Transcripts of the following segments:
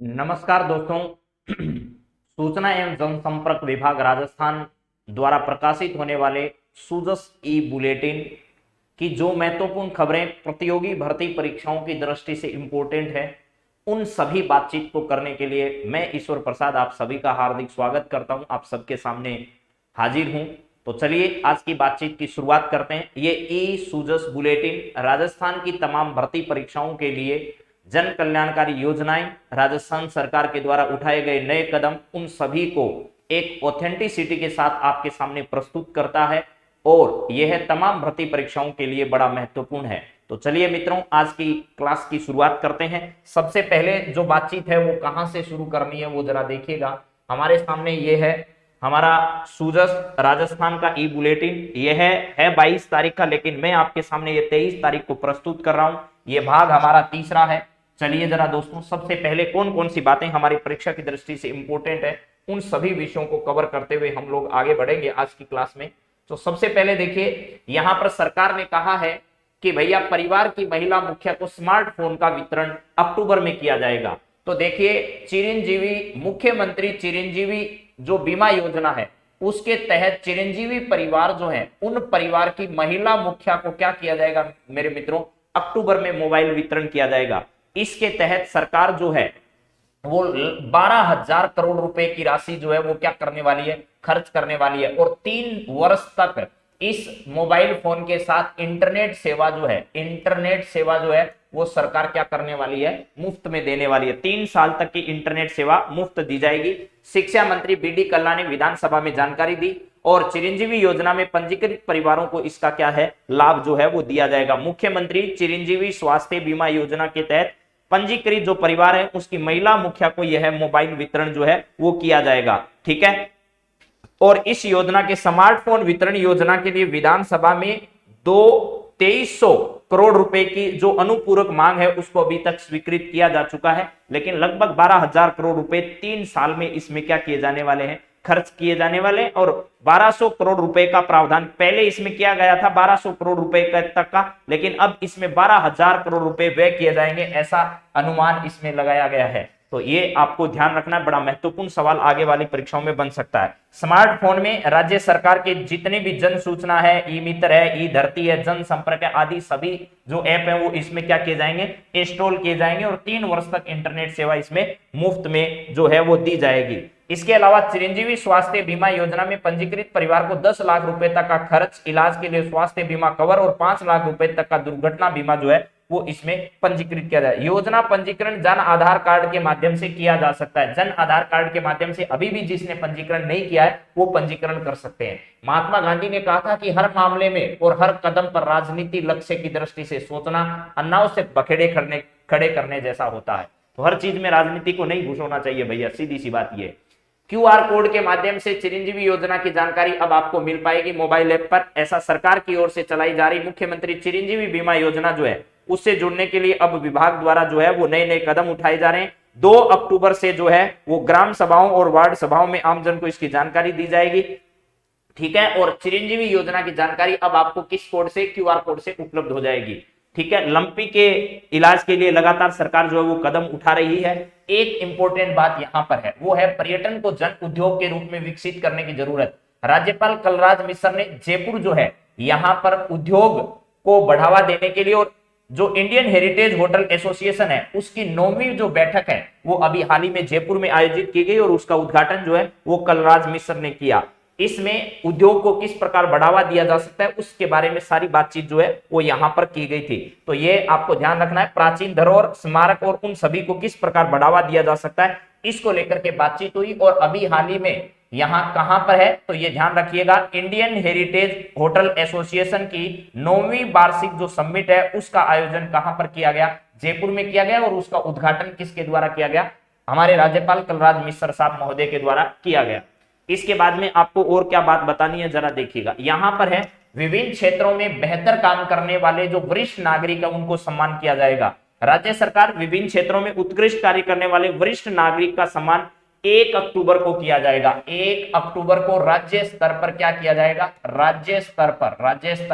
नमस्कार दोस्तों। सूचना एवं जनसंपर्क विभाग राजस्थान द्वारा प्रकाशित होने वाले सूजस ई बुलेटिन की जो महत्वपूर्ण खबरें प्रतियोगी भर्ती परीक्षाओं की दृष्टि से इंपॉर्टेंट है, उन सभी बातचीत को करने के लिए मैं ईश्वर प्रसाद आप सभी का हार्दिक स्वागत करता हूं। आप सबके सामने हाजिर हूं। तो चलिए आज की बातचीत की शुरुआत करते हैं। ये ई सूजस बुलेटिन राजस्थान की तमाम भर्ती परीक्षाओं के लिए जन कल्याणकारी योजनाएं, राजस्थान सरकार के द्वारा उठाए गए नए कदम, उन सभी को एक ऑथेंटिसिटी के साथ आपके सामने प्रस्तुत करता है और यह तमाम भर्ती परीक्षाओं के लिए बड़ा महत्वपूर्ण है। तो चलिए मित्रों, आज की क्लास की शुरुआत करते हैं। सबसे पहले जो बातचीत है वो कहां से शुरू करनी है वो जरा देखिएगा। हमारे सामने ये है हमारा सूजस राजस्थान का ई बुलेटिन। यह है 22 तारीख का, लेकिन मैं आपके सामने ये 23 तारीख को प्रस्तुत कर रहा हूं। ये भाग हमारा तीसरा है। चलिए जरा दोस्तों, सबसे पहले कौन कौन सी बातें हमारी परीक्षा की दृष्टि से इंपॉर्टेंट है, उन सभी विषयों को कवर करते हुए हम लोग आगे बढ़ेंगे आज की क्लास में। तो सबसे पहले देखिए, यहां पर सरकार ने कहा है कि भैया परिवार की महिला मुखिया को स्मार्टफोन का वितरण अक्टूबर में किया जाएगा। तो देखिए, चिरंजीवी मुख्यमंत्री चिरंजीवी जो बीमा योजना है उसके तहत चिरंजीवी परिवार जो है, उन परिवार की महिला मुखिया को क्या किया जाएगा मेरे मित्रों, अक्टूबर में मोबाइल वितरण किया जाएगा। इसके तहत सरकार जो है वो 12,000 करोड़ रुपए की राशि जो है वो क्या करने वाली है, खर्च करने वाली है। और 3 वर्ष तक इस मोबाइल फोन के साथ इंटरनेट सेवा जो है वो सरकार क्या करने वाली है, मुफ्त में देने वाली है। 3 साल तक की इंटरनेट सेवा मुफ्त दी जाएगी। शिक्षा मंत्री बी.डी. कल्ला ने विधानसभा में जानकारी दी और चिरंजीवी योजना में पंजीकृत परिवारों को इसका क्या है, लाभ जो है वो दिया जाएगा। मुख्यमंत्री चिरंजीवी स्वास्थ्य बीमा योजना के तहत पंजीकृत जो परिवार है उसकी महिला मुखिया को यह मोबाइल वितरण जो है वो किया जाएगा। ठीक है। और इस योजना के स्मार्टफोन वितरण योजना के लिए विधानसभा में 2300 करोड़ रुपए की जो अनुपूरक मांग है उसको अभी तक स्वीकृत किया जा चुका है, लेकिन लगभग 12,000 करोड़ रुपए 3 साल में इसमें क्या किए जाने वाले हैं, खर्च किए जाने वाले। और 1200 करोड़ रुपए का प्रावधान पहले इसमें किया गया था, 1200 करोड़ रुपए तक का, लेकिन अब इसमें 12,000 करोड़ रुपए व्यय किए जाएंगे, ऐसा अनुमान इसमें लगाया गया है। तो ये आपको ध्यान रखना है, बड़ा महत्वपूर्ण सवाल आगे वाली परीक्षाओं में बन सकता है। स्मार्टफोन में राज्य सरकार के जितने भी जन सूचना है, ई मित्र है, ई धरती है, जन संपर्क है आदि सभी जो ऐप है वो इसमें क्या किए जाएंगे, इंस्टॉल किए जाएंगे और 3 वर्ष तक इंटरनेट सेवा इसमें मुफ्त में जो है वो दी जाएगी। इसके अलावा चिरंजीवी स्वास्थ्य बीमा योजना में पंजीकृत परिवार को 10 लाख रुपए तक का खर्च इलाज के लिए स्वास्थ्य बीमा कवर और 5 लाख रुपए तक का दुर्घटना बीमा जो है वो इसमें पंजीकृत किया जाए। योजना पंजीकरण जन आधार कार्ड के माध्यम से किया जा सकता है। जन आधार कार्ड के माध्यम से अभी भी जिसने पंजीकरण नहीं किया है वो पंजीकरण कर सकते हैं। महात्मा गांधी ने कहा था कि हर मामले में और हर कदम पर राजनीति लक्ष्य की दृष्टि से सोचना अनावश्यक बखेड़े खड़े करने जैसा होता है। तो हर चीज में राजनीति को नहीं घुसोना चाहिए भैया, सीधी सी बात ये। क्यूआर कोड के माध्यम से चिरंजीवी योजना की जानकारी अब आपको मिल पाएगी मोबाइल ऐप पर। ऐसा सरकार की ओर से चलाई जा रही मुख्यमंत्री चिरंजीवी बीमा योजना जो है उससे जुड़ने के लिए अब विभाग द्वारा जो है वो नए नए कदम उठाए जा रहे हैं। 2 अक्टूबर से जो है वो ग्राम सभाओं और वार्ड सभाओं में आमजन को इसकी जानकारी दी जाएगी। ठीक है। और चिरंजीवी योजना की जानकारी अब आपको किस कोड से, क्यूआर कोड से उपलब्ध हो जाएगी। ठीक है। लंपी के इलाज के लिए लगातार सरकार जो है वो कदम उठा रही है। एक इंपॉर्टेंट बात यहां पर है, वो है पर्यटन को जन उद्योग के रूप में विकसित करने की जरूरत। राज्यपाल कलराज मिश्र ने जयपुर जो है यहां पर उद्योग को बढ़ावा देने के लिए और जो इंडियन हेरिटेज होटल एसोसिएशन है उसकी 9वीं जो बैठक है वो अभी हाल ही में जयपुर में आयोजित की गई और उसका उद्घाटन जो है वो कलराज मिश्र ने किया। इसमें उद्योग को किस प्रकार बढ़ावा दिया जा सकता है उसके बारे में सारी बातचीत जो है वो यहां पर की गई थी। तो ये आपको ध्यान रखना है, प्राचीन धरोहर, स्मारक और उन सभी को किस प्रकार बढ़ावा दिया जा सकता है इसको लेकर के बातचीत हुई। और अभी हाल ही में यहां कहां पर है तो ये ध्यान रखिएगा, इंडियन हेरिटेज होटल एसोसिएशन की 9वीं वार्षिक जो समिट है उसका आयोजन कहां पर किया गया, जयपुर में किया गया। और उसका उद्घाटन किसके द्वारा किया गया, हमारे राज्यपाल कलराज मिश्र साहब महोदय के द्वारा किया गया। इसके बाद में आपको और क्या बात बतानी है जरा देखिएगा। यहां पर है विभिन्न क्षेत्रों में बेहतर काम करने वाले जो वरिष्ठ नागरिक है उनको सम्मान किया जाएगा। राज्य सरकार विभिन्न क्षेत्रों में उत्कृष्ट कार्य करने वाले वरिष्ठ नागरिक का सम्मान 1 अक्टूबर को किया जाएगा। 1 अक्टूबर को राज्य स्तर पर क्या किया जाएगा, राज्य स्तर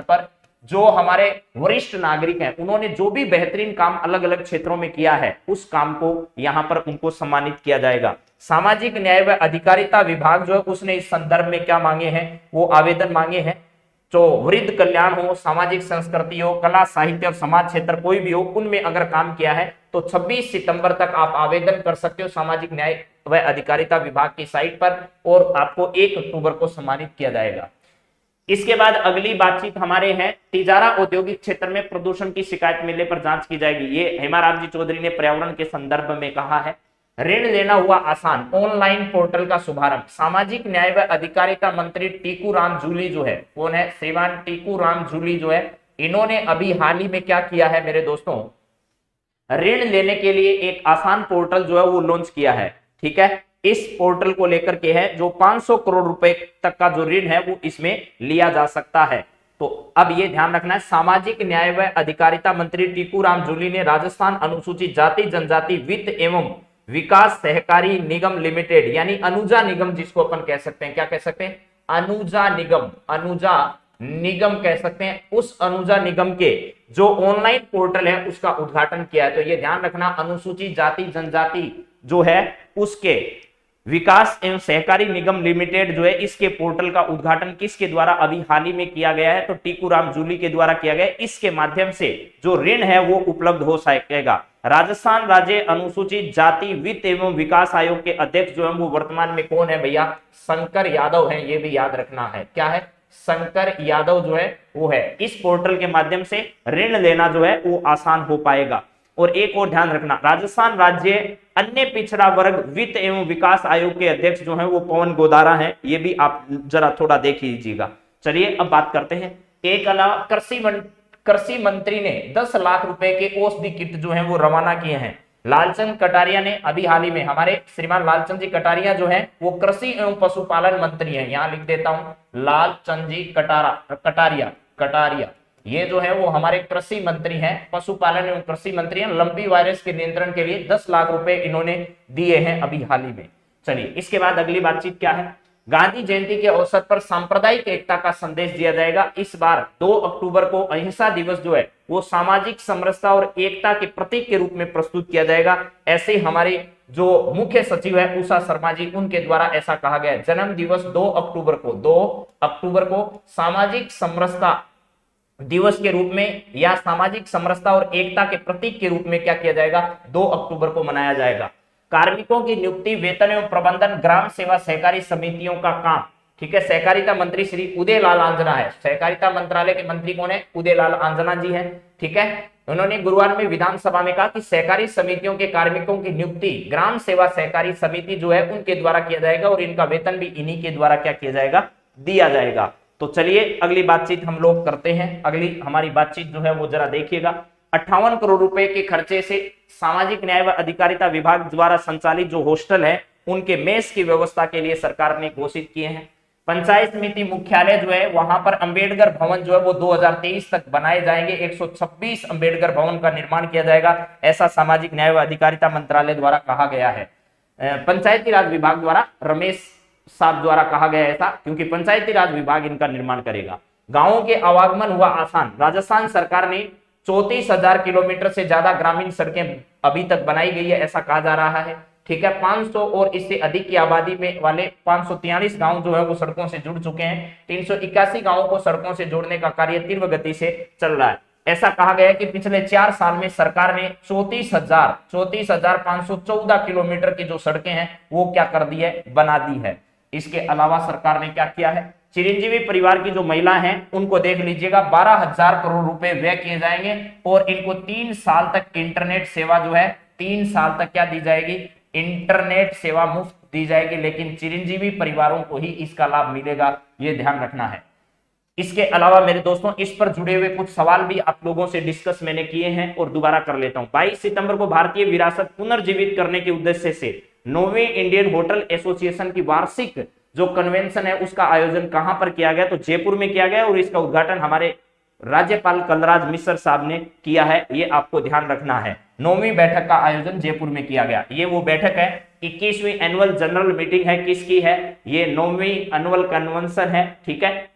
पर जो हमारे वरिष्ठ नागरिक हैं उन्होंने जो भी बेहतरीन काम अलग अलग क्षेत्रों में किया है उस काम को यहां पर उनको सम्मानित किया जाएगा। सामाजिक न्याय व अधिकारिता विभाग जो है उसने इस संदर्भ में क्या मांगे हैं, वो आवेदन मांगे हैं। जो वृद्ध कल्याण हो, सामाजिक संस्कृति हो, कला साहित्य और समाज क्षेत्र कोई भी हो, उनमें अगर काम किया है तो 26 सितंबर तक आप आवेदन कर सकते हो सामाजिक न्याय व अधिकारिता विभाग की साइट पर, और आपको 1 अक्टूबर को सम्मानित किया जाएगा। इसके बाद अगली बातचीत हमारे है तिजारा औद्योगिक क्षेत्र में प्रदूषण की शिकायत मिलने पर जांच की जाएगी। ये हेमाराम जी चौधरी ने पर्यावरण के संदर्भ में कहा है। ऋण लेना हुआ आसान, ऑनलाइन पोर्टल का शुभारंभ। सामाजिक न्याय व अधिकारिता मंत्री टीकू राम जूली जो है, कौन है, श्रीमान टीकू राम जूली जो है, इन्होंने अभी हाल ही में क्या किया है मेरे दोस्तों, ऋण लेने के लिए एक आसान पोर्टल जो है वो लॉन्च किया है। ठीक है, इस पोर्टल को लेकर के है जो 500 करोड़ रुपए तक का जो ऋण है वो इसमें लिया जा सकता है। तो अब ये ध्यान रखना है, सामाजिक न्याय व अधिकारिता मंत्री टीकू राम जूली ने राजस्थान अनुसूचित जाति जनजाति वित्त एवं विकास सहकारी निगम लिमिटेड यानी अनुजा निगम जिसको अपन कह सकते हैं, क्या कह सकते हैं, अनुजा निगम, अनुजा निगम कह सकते हैं, उस अनुजा निगम के जो ऑनलाइन पोर्टल है उसका उद्घाटन किया है। तो ये ध्यान रखना, अनुसूचित जाति जनजाति जो है उसके विकास एवं सहकारी निगम लिमिटेड जो है इसके पोर्टल का उद्घाटन किसके द्वारा अभी हाल ही में किया गया है, तो टीकू राम जूली के द्वारा किया गया। इसके माध्यम से जो ऋण है वो उपलब्ध हो सकेगा। राजस्थान राज्य अनुसूचित जाति वित्त एवं विकास आयोग के अध्यक्ष जो है वो वर्तमान में कौन है भैया, शंकर यादव है, ये भी याद रखना है। क्या है, शंकर यादव जो है वो है। इस पोर्टल के माध्यम से ऋण लेना जो है वो आसान हो पाएगा। और एक और ध्यान रखना, राजस्थान राज्य अन्य पिछड़ा वर्ग वित्त एवं विकास आयोग के अध्यक्ष जो है वो पवन गोदारा हैं, ये भी आप जरा थोड़ा देख लीजिएगा। चलिए अब बात करते हैं, एक अलावा कृषि मंत्री ने 10 लाख रुपए के औषधि किट जो है वो रवाना किए हैं। लालचंद कटारिया ने अभी हाल ही में, हमारे श्रीमान लालचंद जी कटारिया जो है वो कृषि एवं पशुपालन मंत्री हैं, यहां लिख देता हूं लालचंद जी कटारिया ये जो है वो हमारे कृषि मंत्री हैं, पशुपालन एवं कृषि मंत्री हैं। लंपी वायरस के नियंत्रण के लिए 10 लाख रुपए इन्होंने दिए हैं अभी हाल ही में। चलिए इसके बाद अगली बातचीत क्या है, गांधी जयंती के अवसर पर सांप्रदायिक एकता का संदेश दिया जाएगा। इस बार 2 अक्टूबर को अहिंसा दिवस जो है वो सामाजिक समरसता और एकता के प्रतीक के रूप में प्रस्तुत किया जाएगा। ऐसे हमारे जो मुख्य सचिव है उषा शर्मा जी, उनके द्वारा ऐसा कहा गया है। जन्म दिवस 2 अक्टूबर को सामाजिक समरसता दिवस के रूप में या सामाजिक समरसता और एकता के प्रतीक के रूप में क्या किया जाएगा, 2 अक्टूबर को मनाया जाएगा। कार्मिकों की नियुक्ति, वेतन एवं प्रबंधन, ग्राम सेवा सहकारी समितियों का काम। ठीक है, सहकारिता मंत्री श्री उदयलाल आंजना है। सहकारिता मंत्रालय के मंत्री कौन है, उदयलाल आंजना जी है। ठीक है, उन्होंने गुरुवार में विधानसभा में कहा कि सहकारी समितियों के कार्मिकों की नियुक्ति ग्राम सेवा सहकारी समिति जो है उनके द्वारा किया जाएगा और इनका वेतन भी इन्हीं के द्वारा क्या किया जाएगा, दिया जाएगा। तो चलिए अगली बातचीत हम लोग करते हैं। अगली हमारी बातचीत जो है वो जरा देखिएगा। 58 करोड़ रुपए के खर्चे से सामाजिक न्याय व अधिकारिता विभाग द्वारा संचालित जो हॉस्टल है उनके मेस की व्यवस्था के लिए सरकार ने घोषित किए हैं। पंचायत समिति मुख्यालय जो है वहां पर अंबेडकर भवन जो है वो 2023 तक बनाए जाएंगे। 126 अंबेडकर भवन का निर्माण किया जाएगा, ऐसा सामाजिक न्याय व अधिकारिता मंत्रालय द्वारा कहा गया है। पंचायती राज विभाग द्वारा, रमेश साहब द्वारा कहा गया ऐसा, क्योंकि पंचायती राज विभाग इनका निर्माण करेगा। गांवों के आवागमन हुआ आसान। राजस्थान सरकार ने 34,000 किलोमीटर से ज्यादा ग्रामीण सड़कें अभी तक बनाई गई है, ऐसा कहा जा रहा है। ठीक है, 500 और इससे अधिक की आबादी में वाले 543 गांव जो है वो सड़कों से जुड़ चुके हैं। 381 गांवों को सड़कों से जोड़ने का कार्य तीव्र गति से चल रहा है। ऐसा कहा गया है कि पिछले 4 साल में सरकार ने 34,514 किलोमीटर की जो सड़कें हैं वो क्या कर दी है, बना दी है। इसके अलावा सरकार ने क्या किया है, चिरंजीवी परिवार की जो महिला हैं उनको देख लीजिएगा, 12,000 करोड़ रुपए व्यय किए जाएंगे और इनको 3 साल तक इंटरनेट सेवा जो है 3 साल तक क्या दी जाएगी, इंटरनेट सेवा मुफ्त दी जाएगी। लेकिन चिरंजीवी परिवारों को ही इसका लाभ मिलेगा, ये ध्यान रखना है। इसके अलावा मेरे दोस्तों इस पर जुड़े हुए कुछ सवाल भी आप लोगों से डिस्कस मैंने किए हैं और दोबारा कर लेता हूं। 22 सितंबर को भारतीय विरासत पुनर्जीवित करने के उद्देश्य से 9वीं इंडियन होटल एसोसिएशन की वार्षिक जो कन्वेंशन है उसका आयोजन कहां पर किया गया, तो जयपुर में किया गया और इसका उद्घाटन हमारे राज्यपाल कलराज मिश्र साहब ने किया है, ये आपको ध्यान रखना है। 9वीं बैठक का आयोजन जयपुर में किया गया। ये वो बैठक है, 21वीं एनुअल जनरल मीटिंग है, किसकी है, ये 9वीं एनुअल कन्वेंशन है। ठीक है,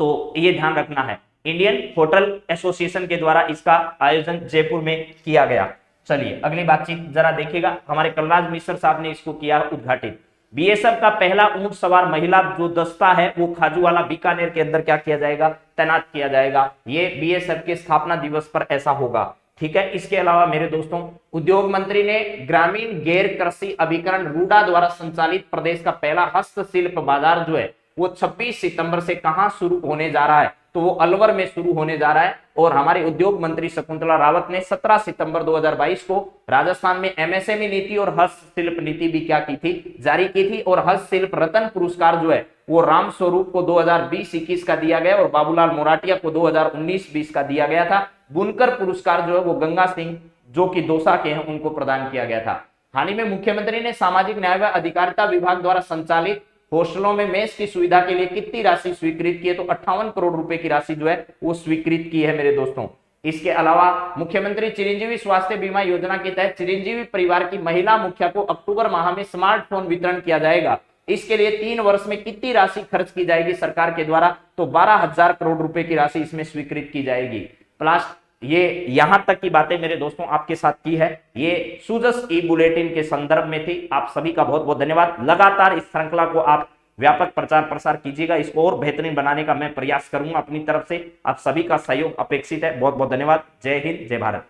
तो ये ध्यान रखना है। इंडियन होटल एसोसिएशन के द्वारा इसका आयोजन जयपुर में किया गया। चलिए अगली बातचीत जरा देखिएगा, हमारे कलराज मिश्र साहब ने इसको किया उद्घाटित। बीएसएफ का पहला ऊंट सवार महिला जो दस्ता है वो खाजूवाला बीकानेर के अंदर क्या किया जाएगा, तैनात किया जाएगा। ये बीएसएफ के स्थापना दिवस पर ऐसा होगा, ठीक है। इसके अलावा मेरे दोस्तों, उद्योग मंत्री ने ग्रामीण गैर कृषि अभिकरण रूडा द्वारा संचालित प्रदेश का पहला हस्तशिल्प बाजार जो है वो 26 सितंबर से कहां शुरू होने जा रहा है, तो वो अलवर में शुरू होने जा रहा है। और हमारे उद्योग मंत्री शकुंतला रावत ने 17 सितंबर 2022 को राजस्थान में एमएसएमई नीति और हस्तशिल्प नीति भी क्या की थी, जारी की थी। और हस्तशिल्प रत्न पुरस्कार जो है वो राम स्वरूप को 2020-21 का दिया गया और बाबूलाल मोराटिया को 2019-20 का दिया गया था। बुनकर पुरस्कार जो है वो गंगा सिंह जो कि दौसा के हैं उनको प्रदान किया गया था। हाल ही में मुख्यमंत्री ने सामाजिक न्याय व अधिकारिता विभाग द्वारा संचालित हॉस्टलों में मेस की सुविधा के लिए कितनी राशि स्वीकृत की है, तो 58 करोड़ रुपए की राशि जो है वो स्वीकृत की है मेरे दोस्तों। इसके अलावा मुख्यमंत्री चिरंजीवी स्वास्थ्य बीमा योजना के तहत चिरंजीवी परिवार की महिला मुखिया को अक्टूबर माह में स्मार्टफोन वितरण किया जाएगा। इसके लिए 3 वर्ष में कितनी राशि खर्च की जाएगी सरकार के द्वारा, तो 12,000 करोड़ रुपए की राशि इसमें स्वीकृत की जाएगी। प्लस ये यहां तक की बातें मेरे दोस्तों आपके साथ की है, ये सूजस ई बुलेटिन के संदर्भ में थी। आप सभी का बहुत बहुत धन्यवाद। लगातार इस श्रृंखला को आप व्यापक प्रचार प्रसार कीजिएगा, इसको और बेहतरीन बनाने का मैं प्रयास करूंगा अपनी तरफ से। आप सभी का सहयोग अपेक्षित है। बहुत बहुत धन्यवाद। जय हिंद, जय भारत।